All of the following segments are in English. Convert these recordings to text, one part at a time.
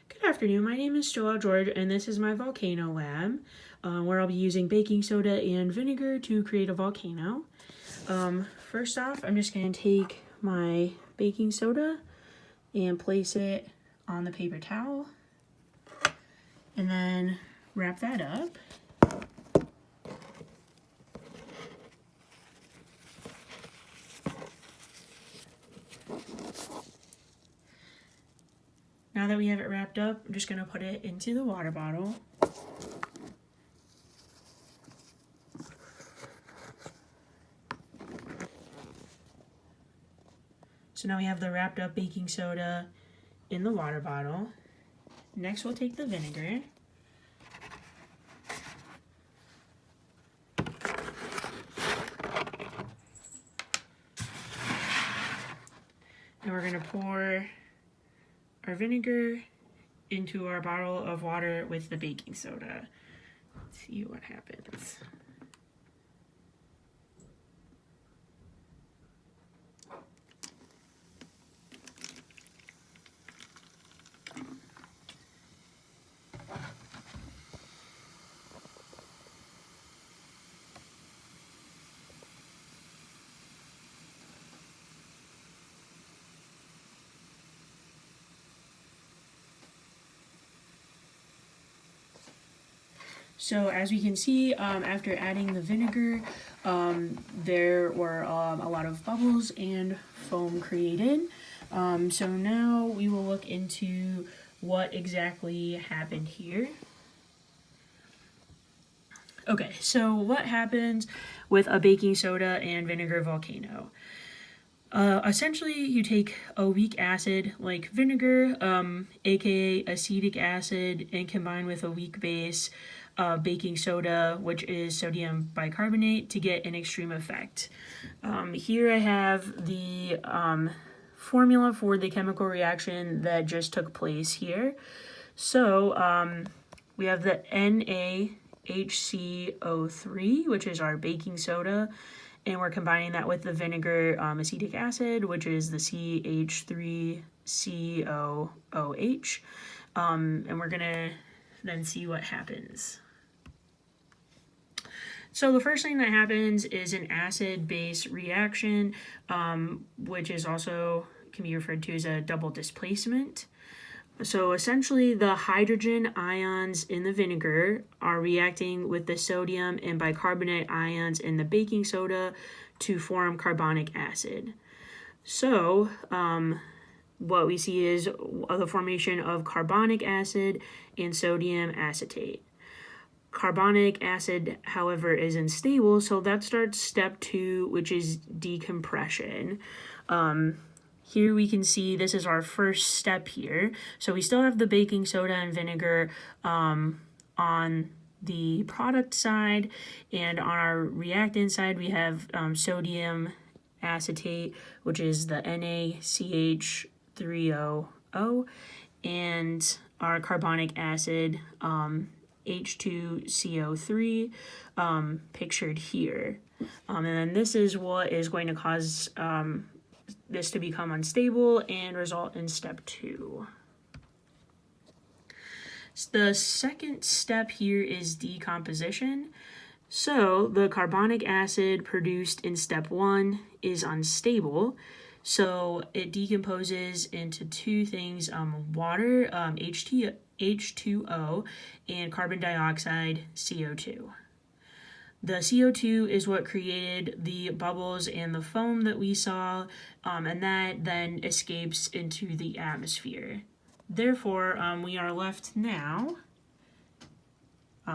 Good afternoon, my name is Joelle George and this is my Volcano lab where I'll be using baking soda and vinegar to create a volcano. First off, I'm just going to take my baking soda and place it on the paper towel and then wrap that up. Now that we have it wrapped up, I'm just going to put it into the water bottle. So now we have the wrapped up baking soda in the water bottle. Next we'll take the vinegar. And we're going to pour our vinegar into our bottle of water with the baking soda. Let's see what happens. So as we can see, after adding the vinegar, there were a lot of bubbles and foam created. So now we will look into what exactly happened here. Okay, so what happens with a baking soda and vinegar volcano? Essentially, you take a weak acid like vinegar, aka acetic acid, and combine with a weak base, baking soda, which is sodium bicarbonate, to get an extreme effect. Here I have the formula for the chemical reaction that just took place here. So we have the NaHCO3, which is our baking soda, and we're combining that with the vinegar acetic acid, which is the CH3COOH, and we're gonna then see what happens. So the first thing that happens is an acid-base reaction, which is also can be referred to as a double displacement. So essentially the hydrogen ions in the vinegar are reacting with the sodium and bicarbonate ions in the baking soda to form carbonic acid. So what we see is the formation of carbonic acid and sodium acetate. Carbonic acid, however, is unstable, so that starts step 2, which is decompression. Here we can see this is our first step here. So we still have the baking soda and vinegar on the product side, and on our reactant side we have sodium acetate, which is the NaCH3OO, and our carbonic acid H2CO3 pictured here. And then this is what is going to cause this to become unstable and result in step 2. The second step here is decomposition. So the carbonic acid produced in step 1 is unstable. So it decomposes into two things, water, H2O, and carbon dioxide, CO2. The CO2 is what created the bubbles and the foam that we saw, and that then escapes into the atmosphere. Therefore, we are left now,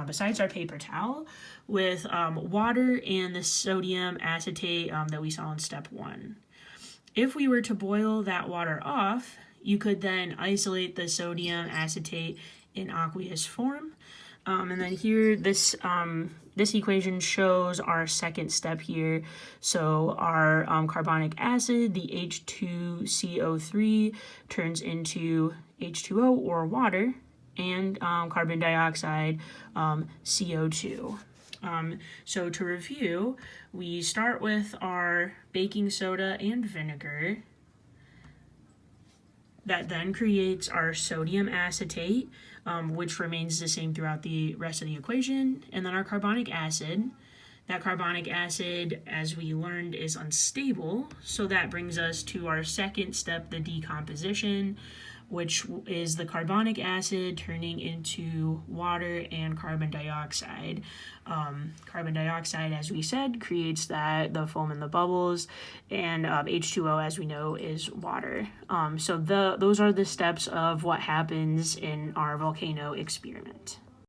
besides our paper towel, with water and the sodium acetate that we saw in step 1. If we were to boil that water off, you could then isolate the sodium acetate in aqueous form. And then here, this equation shows our second step here. So our carbonic acid, the H2CO3, turns into H2O, or water, and carbon dioxide, CO2. So to review, we start with our baking soda and vinegar. That then creates our sodium acetate, which remains the same throughout the rest of the equation, and then our carbonic acid. That carbonic acid, as we learned, is unstable, so that brings us to our second step, the decomposition, which is the carbonic acid turning into water and carbon dioxide. Carbon dioxide, as we said, creates the foam and the bubbles, and H2O, as we know, is water. So those are the steps of what happens in our volcano experiment.